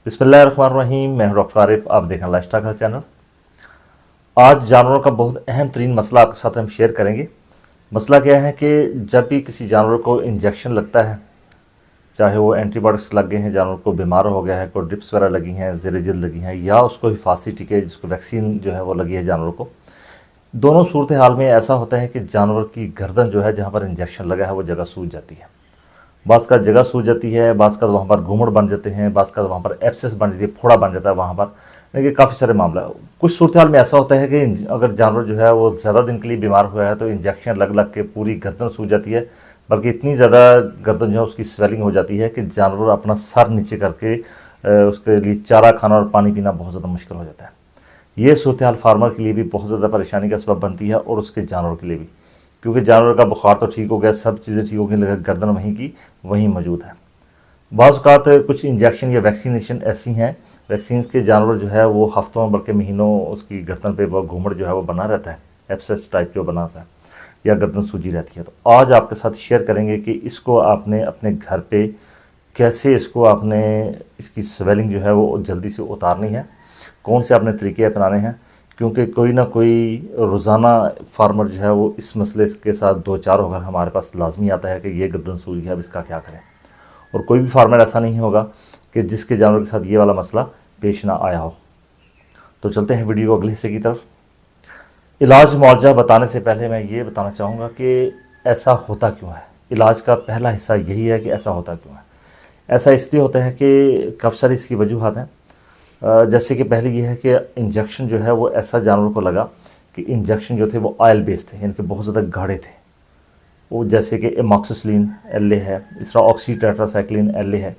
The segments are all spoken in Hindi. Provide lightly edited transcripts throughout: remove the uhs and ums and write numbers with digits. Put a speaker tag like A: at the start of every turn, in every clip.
A: बिस्मिल्लाहिर्रहमानिर्रहीम। मैं हूं डॉक्टर आरिफ, आप देख रहे हैं लाइफस्टाइल हेल्थ चैनल। आज जानवरों का बहुत अहम तरीन मसला आपके साथ हम शेयर करेंगे। मसला क्या है कि जब भी किसी जानवर को इंजेक्शन लगता है, चाहे वो एंटीबायोटिक्स लग गए हैं, जानवर को बीमार हो गया है, कोई ड्रिप्स वगैरह लगी हैं, ज़ेर जल्द लगी हैं, या उसको हिफाजती टीके जिसको वैक्सीन जो है वो लगी है जानवर को, दोनों सूरत हाल में ऐसा होता है कि जानवर की गर्दन जो है जहाँ पर इंजेक्शन लगा है वो जगह सूज जाती है। बाज़ का जगह सूज जाती है, बाज़ का वहाँ पर घूमड़ बन जाते हैं, बाज़ का वहाँ पर एब्सेस बन जाती है, फोड़ा बन जाता है वहाँ पर। देखिए काफ़ी सारे मामला कुछ सूरत हाल में ऐसा होता है कि अगर जानवर जो है वो ज़्यादा दिन के लिए बीमार हुआ है तो इंजेक्शन लग लग के पूरी गर्दन सूज जाती है, बल्कि इतनी ज़्यादा गर्दन जो है उसकी स्वेलिंग हो जाती है कि जानवर अपना सर नीचे करके उसके लिए चारा खाना और पानी पीना बहुत ज़्यादा मुश्किल हो जाता है। ये सूरत हाल फार्मर के लिए भी बहुत ज़्यादा परेशानी का सबब बनती है और उसके जानवर के लिए भी, क्योंकि जानवर का बुखार तो ठीक हो गया, सब चीज़ें ठीक हो गई, लेकिन गर्दन वहीं की वहीं मौजूद है। बाज़ औक़ात कुछ इंजेक्शन या वैक्सीनेशन ऐसी हैं, वैक्सीन के जानवर जो है वो हफ्तों बल्कि महीनों उसकी गर्दन पे वो घूमड़ जो है वो बना रहता है, एब्सेस टाइप जो बना रहता है, या गर्दन सूजी रहती है। तो आज आपके साथ शेयर करेंगे कि इसको आपने अपने घर पे कैसे इसको आपने इसकी स्वेलिंग जो है वो जल्दी से उतारनी है, कौन से आपने तरीके अपनाने हैं, क्योंकि कोई ना कोई रोज़ाना फार्मर जो है वो इस मसले के साथ दो चार होकर हमारे पास लाजमी आता है कि ये गर्दन सूजी है, अब इसका क्या करें। और कोई भी फार्मर ऐसा नहीं होगा कि जिसके जानवर के साथ ये वाला मसला पेश ना आया हो। तो चलते हैं वीडियो को अगले हिस्से की तरफ। इलाज मुआवजा बताने से पहले मैं ये बताना चाहूँगा कि ऐसा होता क्यों है। इलाज का पहला हिस्सा यही है कि ऐसा होता क्यों है। ऐसा इसलिए होता है कि काफ़ी सारी इसकी वजूहत हैं। जैसे कि पहले ये है कि इंजेक्शन जो है वो ऐसा जानवर को लगा कि इंजेक्शन जो थे वो ऑयल बेस्ड थे, यानी कि बहुत ज़्यादा गाढ़े थे। वो जैसे कि एमॉक्सिसिलिन एल है, इस तरह ऑक्सीटेट्रासाइक्लिन एल है।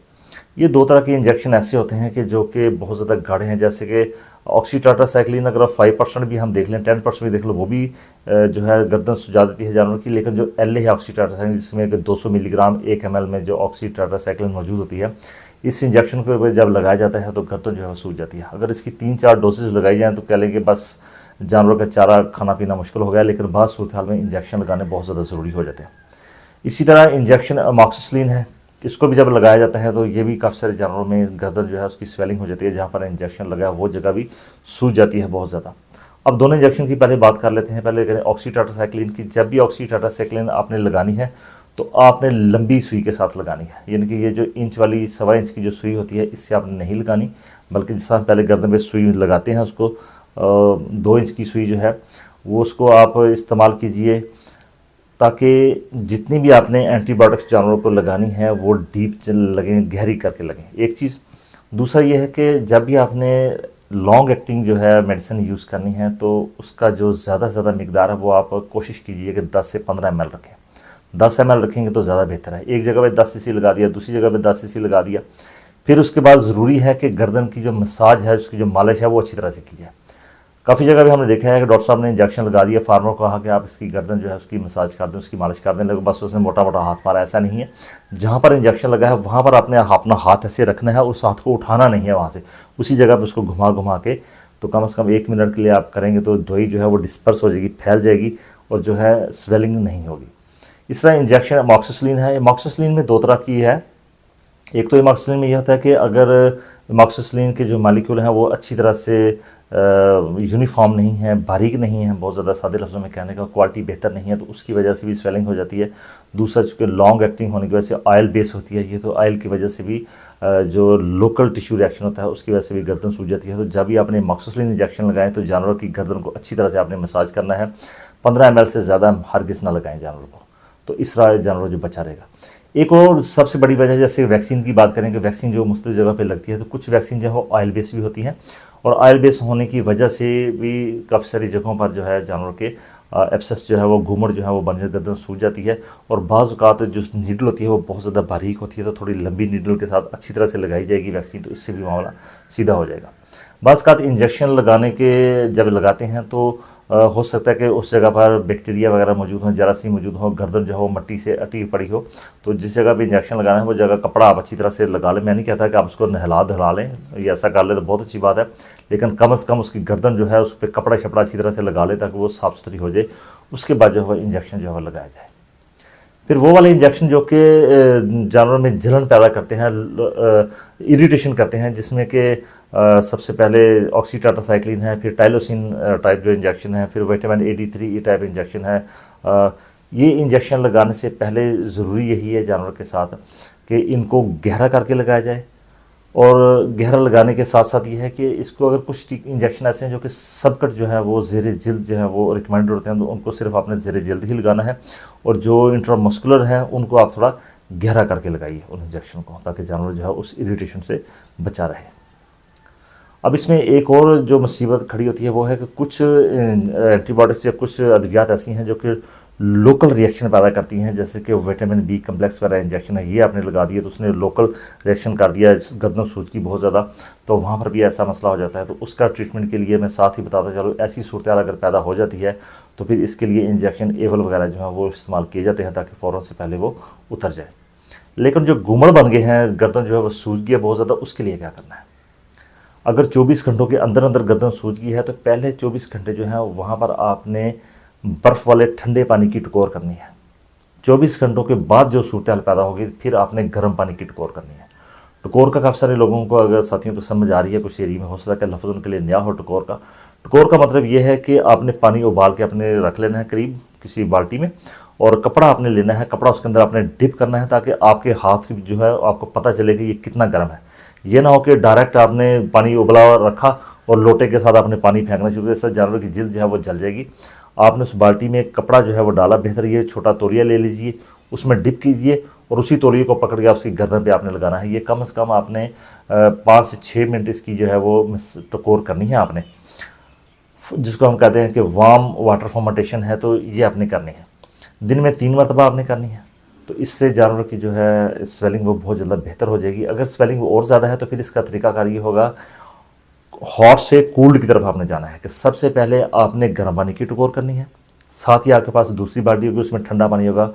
A: ये दो तरह के इंजेक्शन ऐसे होते हैं कि जो कि बहुत ज़्यादा गाढ़े हैं। जैसे कि ऑक्सीटेट्रासाइक्लिन अगर 5% भी हम देख लें, 10% भी देख लो, वो भी जो है गर्दन सुझा देती है जानवर की। लेकिन जो एल है ऑक्सीटेट्रासाइक्लिन, जिसमें 200 मिलीग्राम 1 ml में जो ऑक्सीटेट्रासाइक्लिन मौजूद होती है, इस इंजेक्शन को जब लगाया जाता है तो गर्दन जो है सूज जाती है। अगर इसकी 3-4 डोजेज लगाई जाएँ तो कह लेंगे बस जानवर का चारा खाना पीना मुश्किल हो गया, लेकिन बाद सूरत हाल में इंजेक्शन लगाने बहुत ज़्यादा ज़रूरी हो जाते हैं। इसी तरह इंजेक्शन अमॉक्सिसिलिन है, इसको भी जब लगाया जाता है तो ये भी काफ़ी सारे जानवरों में गर्दन जो है उसकी स्वेलिंग हो जाती है, जहाँ पर इंजेक्शन लगा है वो जगह भी सूज जाती है बहुत ज़्यादा। अब दोनों इंजेक्शन की पहले बात कर लेते हैं। पहले करें ऑक्सीटेट्रासाइक्लिन की। जब भी ऑक्सीटेट्रासाइक्लिन आपने लगानी है तो आपने लंबी सुई के साथ लगानी है, यानी कि ये जो इंच वाली 1.25 इंच की जो सुई होती है इससे आपने नहीं लगानी, बल्कि जिस तरह पहले गर्दन पे सुई लगाते हैं उसको 2 इंच की सुई जो है वो उसको आप इस्तेमाल कीजिए, ताकि जितनी भी आपने एंटीबायोटिक्स जानवरों को लगानी है वो डीप लगें, गहरी करके लगें, एक चीज़। दूसरा ये है कि जब भी आपने लॉन्ग एक्टिंग जो है मेडिसिन यूज़ करनी है तो उसका जो ज़्यादा से ज़्यादा मिकदार है वो आप कोशिश कीजिए कि 10 से 15 ml रखें। 10 ml रखेंगे तो ज़्यादा बेहतर है। एक जगह पे 10 cc लगा दिया, दूसरी जगह पे 10 cc लगा दिया। फिर उसके बाद ज़रूरी है कि गर्दन की जो मसाज है, उसकी जो मालिश है वो अच्छी तरह से की जाए। काफ़ी जगह भी हमने देखा है कि डॉक्टर साहब ने इंजेक्शन लगा दिया, फार्मर को कहा कि आप इसकी गर्दन जो है उसकी मसाज कर दें, उसकी मालिश कर दें, लेकिन बस उसने मोटा मोटा हाथ मारा। ऐसा नहीं है। जहाँ पर इंजेक्शन लगा है वहाँ पर आपने अपना हाथ ऐसे रखना है, उस हाथ को उठाना नहीं है वहाँ से, उसी जगह पर उसको घुमा घुमा के, तो कम से कम 1 मिनट के लिए आप करेंगे तो दवाई जो है वो डिस्पर्स हो जाएगी, फैल जाएगी और जो है स्वेलिंग नहीं होगी। इस तरह इंजेक्शन एमॉक्सिसिलिन है। एमॉक्सिसिलिन में 2 तरह की है। एक तो एमॉक्सिसिलिन में यह होता है कि अगर एमॉक्सिसिलिन के जो मालिक्यूल हैं वो अच्छी तरह से यूनिफॉर्म नहीं है, बारीक नहीं है, बहुत ज़्यादा सादे लफ्ज़ों में कहने का, क्वालिटी बेहतर नहीं है, तो उसकी वजह से भी स्वेलिंग हो जाती है। दूसरा चूँकि लॉन्ग एक्टिंग होने की वजह से ऑयल बेस होती है ये, तो ऑयल की वजह से भी जो लोकल टिश्यू रिएक्शन होता है उसकी वजह से भी गर्दन सूज जाती है। तो जब भी आपने एमॉक्सिसिलिन इंजेक्शन लगाएं तो जानवर की गर्दन को अच्छी तरह से आपने मसाज करना है। 15 ml से ज़्यादा हरगिज़ ना लगाएं जानवर को, तो इस तरह जानवर जो बचा रहेगा। एक और सबसे बड़ी वजह, जैसे वैक्सीन की बात करें कि वैक्सीन जो मुख्तलिफ जगह पे लगती है, तो कुछ वैक्सीन जो है वो ऑयल बेस भी होती हैं, और ऑयल बेस होने की वजह से भी काफ़ी सारी जगहों पर जो है जानवर के एब्सेस जो है वो घूमड़ जो है वो बन गर्दन सूज जाती है। और बाज़ औक़ात जो नीडल होती है वो बहुत ज़्यादा बारीक होती है, तो थोड़ी लंबी नीडल के साथ अच्छी तरह से लगाई जाएगी वैक्सीन, तो इससे भी मामला सीधा हो जाएगा। बाज़ औक़ात इंजेक्शन लगाने के जब लगाते हैं तो हो सकता है कि उस जगह पर बैक्टीरिया वगैरह मौजूद हो, जरासीम मौजूद हो, गर्दन जो है वो मिट्टी से अटी पड़ी हो, तो जिस जगह पे इंजेक्शन लगाना है वो जगह कपड़ा आप अच्छी तरह से लगा लें। मैं नहीं कहता कि आप उसको नहला धला लें, ये ऐसा कर ले तो बहुत अच्छी बात है, लेकिन कम से कम उसकी गर्दन जो है उस पर कपड़ा शपड़ा अच्छी तरह से लगा लें ताकि वो साफ़ सुथरी हो जाए। उसके बाद जो है इंजेक्शन जो है लगाया जाए। फिर वो वाले इंजेक्शन जो कि जानवरों में जलन पैदा करते हैं, इरिटेशन करते हैं, जिसमें कि सबसे पहले ऑक्सीटेट्रासाइक्लिन है, फिर टाइलोसिन टाइप जो इंजेक्शन है, फिर विटामिन A-D3 टाइप इंजेक्शन है। ये इंजेक्शन लगाने से पहले ज़रूरी यही है जानवर के साथ कि इनको गहरा करके लगाया जाए, और गहरा लगाने के साथ साथ ये है कि इसको अगर कुछ इंजेक्शन ऐसे हैं जो कि सबकट जो है वो ज़ेरे जिल्द जो है वो रिकमेंडेड होते हैं, तो उनको सिर्फ आपने ज़ेरे जिल्द ही लगाना है, और जो इंट्रामस्कुलर हैं उनको आप थोड़ा गहरा करके लगाइए उन इंजेक्शन को, ताकि जानवर जो है उस इरिटेशन से बचा रहे। अब इसमें एक और जो मुसीबत खड़ी होती है वो है कि कुछ एंटीबायोटिक्स या कुछ अद्वियात ऐसी हैं जो कि लोकल रिएक्शन पैदा करती हैं, जैसे कि विटामिन B कम्प्लेक्स वगैरह इंजेक्शन है, ये आपने लगा दिया तो उसने लोकल रिएक्शन कर दिया गर्दन सूज की बहुत ज़्यादा, तो वहाँ पर भी ऐसा मसला हो जाता है। तो उसका ट्रीटमेंट के लिए मैं साथ ही बताता चलो, ऐसी सूरत अगर पैदा हो जाती है तो फिर इसके लिए इंजेक्शन एवल वगैरह जो है वो इस्तेमाल किए जाते हैं, ताकि फ़ौरन से पहले वो उतर जाए। लेकिन जो घूमड़ बन गए हैं, गर्दन जो है वो सूज गई है बहुत ज़्यादा, उसके लिए क्या करना है? अगर 24 घंटों के अंदर अंदर गर्दन सूज गई है तो पहले 24 घंटे जो है वहाँ पर आपने बर्फ़ वाले ठंडे पानी की टकोर करनी है। 24 घंटों के बाद जो सूरत हाल पैदा होगी फिर आपने गर्म पानी की टकोर करनी है। टकोर का काफ़ी सारे लोगों को, अगर साथियों को समझ आ रही है, कुछ एरिया में हो सकता है लफ्ज़ उनके लिए नया हो टकोर का। टकोर का मतलब ये है कि आपने पानी उबाल के अपने रख लेना है करीब किसी बाल्टी में, और कपड़ा आपने लेना है, कपड़ा उसके अंदर आपने डिप करना है, ताकि आपके हाथ की जो है आपको पता चले कि ये कितना गर्म है। ये ना हो कि डायरेक्ट आपने पानी उबला रखा और लोटे के साथ आपने पानी फेंकना शुरू किया, इससे जानवर की जिल्द जो है वो जल जाएगी। आपने उस बाल्टी में कपड़ा जो है वो डाला, बेहतर ये छोटा तौलिया ले लीजिए, उसमें डिप कीजिए और उसी तौलिए को पकड़ के उसकी गर्दन पे आपने लगाना है। ये कम से कम आपने 5 से 6 मिनट इसकी जो है वो टकोर करनी है आपने, जिसको हम कहते हैं कि वार्म वाटर फॉर्मेंटेशन है, तो ये आपने करनी है। दिन में 3 मरतबा आपने करनी है, तो इससे जानवर की जो है स्वेलिंग वो बहुत ज़्यादा बेहतर हो जाएगी। अगर स्वेलिंग और ज़्यादा है तो फिर इसका तरीकाकार ये होगा, हॉट से कूल्ड की तरफ आपने जाना है कि सबसे पहले आपने गर्म पानी की टकोर करनी है, साथ ही आपके पास दूसरी बाल्टी होगी उसमें ठंडा पानी होगा,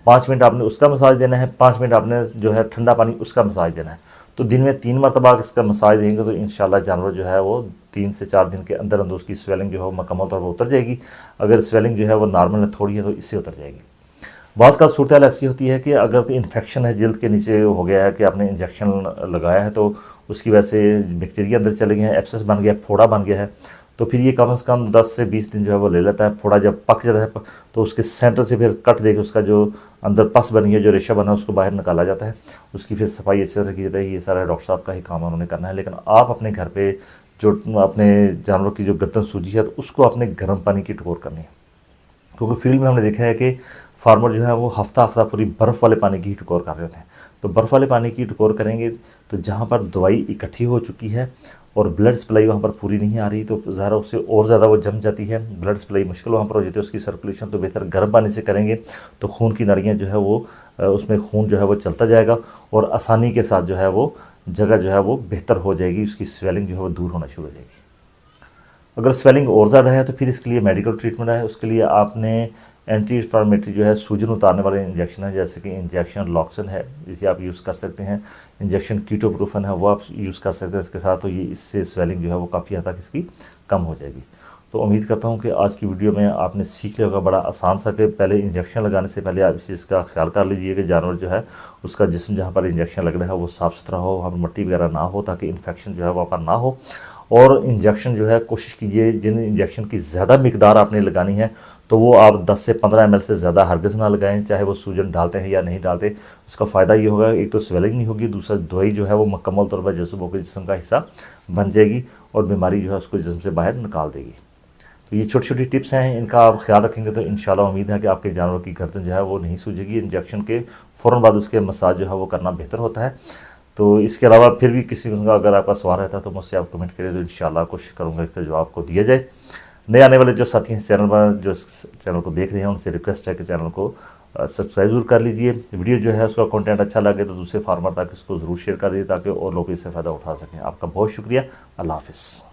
A: 5 मिनट आपने उसका मसाज देना है, 5 मिनट आपने जो है ठंडा पानी उसका मसाज देना है। तो दिन में 3 मरतबा इसका मसाज देंगे तो इंशाल्लाह जानवर जो है वो 3 से 4 दिन के अंदर अंदर उसकी स्वेलिंग जो है मुकम्मल तौर पर उतर जाएगी। अगर स्वेलिंग जो है वो नॉर्मल है थोड़ी है तो इससे उतर जाएगी। बात का सूरत हाल ऐसी होती है कि अगर तो इन्फेक्शन है जिल्द के नीचे हो गया है कि आपने इंजेक्शन लगाया है तो उसकी वजह से बैक्टीरिया अंदर चले गए हैं, एब्सेस बन गया है, फोड़ा बन गया है, तो फिर ये कम से कम 10 से 20 दिन जो है वो ले लेता है। फोड़ा जब पक जाता है तो उसके सेंटर से फिर कट देकर उसका जो अंदर पस बनी है, जो रेशा बना है, उसको बाहर निकाला जाता है, उसकी फिर सफाई अच्छे से की जाती है। ये सारा डॉक्टर साहब का ही काम उन्होंने करना है। लेकिन आप अपने घर पे जो अपने जानवर की जो गर्दन सूजी है तो उसको अपने गर्म पानी की टकोर करनी है, क्योंकि फील्ड में हमने देखा है कि फार्मर जो है वो हफ्ता हफ्ता पूरी बर्फ़ वाले पानी की टकोर कर रहे होते हैं। तो बर्फ़ वाले पानी की टकोर करेंगे तो जहाँ पर दवाई इकट्ठी हो चुकी है और ब्लड सप्लाई वहाँ पर पूरी नहीं आ रही तो ज़रा उससे और ज़्यादा वो जम जाती है, ब्लड सप्लाई मुश्किल वहाँ पर हो जाती है, उसकी सर्कुलेशन। तो बेहतर गर्म पानी से करेंगे तो खून की नाड़ियाँ जो है वो उसमें खून जो है वो चलता जाएगा और आसानी के साथ जो है वो जगह जो है वो बेहतर हो जाएगी, उसकी स्वेलिंग जो है वो दूर होना शुरू हो जाएगी। अगर स्वेलिंग और ज़्यादा है तो फिर इसके लिए मेडिकल ट्रीटमेंट है। उसके लिए आपने एंटी इंफ्लेमेटरी जो है सूजन उतारने वाले इंजेक्शन है, जैसे कि इंजेक्शन लॉक्सन है, जिसे आप यूज़ कर सकते हैं। इंजेक्शन कीटोप्रोफन है, वो आप यूज़ कर सकते हैं इसके साथ, तो ये इससे स्वेलिंग जो है वो काफ़ी हद तक इसकी कम हो जाएगी। तो उम्मीद करता हूँ कि आज की वीडियो में आपने सीख लिया होगा बड़ा आसान सा कि पहले इंजेक्शन लगाने से पहले आप इस चीज़ का ख्याल कर लीजिए कि जानवर जो है उसका जिस्म जहाँ पर इंजेक्शन लगना है वो साफ़ सुथरा हो, वहाँ पर मिट्टी वगैरह ना हो, ताकि इन्फेक्शन जो है वहाँ पर ना हो। और इंजेक्शन जो है कोशिश कीजिए जिन इंजेक्शन की ज़्यादा मिकदार आपने लगानी है तो वो आप 10 से 15 ml से ज़्यादा हरगिज़ ना लगाएं, चाहे वो सूजन डालते हैं या नहीं डालते। उसका फ़ायदा ये होगा, एक तो स्वेलिंग नहीं होगी, दूसरा दवाई जो है वो मुकम्मल तौर पर जज्बों के जिस्म का हिस्सा बन जाएगी और बीमारी जो है उसको जिस्म से बाहर निकाल देगी। तो ये छोटी छोटी टिप्स हैं, इनका आप ख्याल रखेंगे तो इंशाल्लाह उम्मीद है कि आपके जानवर की गर्दन जो है वो नहीं सूझेगी। इंजेक्शन के फ़ौरन बाद उसके मसाज जो है वो करना बेहतर होता है। तो इसके अलावा फिर भी किसी का अगर आपका सवाल रहता है तो मुझसे आप कमेंट करें, तो इंशाल्लाह कोशिश करूँगा इसका जवाब को दिया जाए। नए आने वाले जो साथी हैं चैनल पर, जो चैनल को देख रहे हैं, उनसे रिक्वेस्ट है कि चैनल को सब्सक्राइब जरूर कर लीजिए। वीडियो जो है उसका कंटेंट अच्छा लगे तो दूसरे फार्मर तक इसको ज़रूर शेयर कर दीजिए ताकि और लोग इससे फ़ायदा उठा सकें। आपका बहुत शुक्रिया। अल्लाह हाफ़िज़।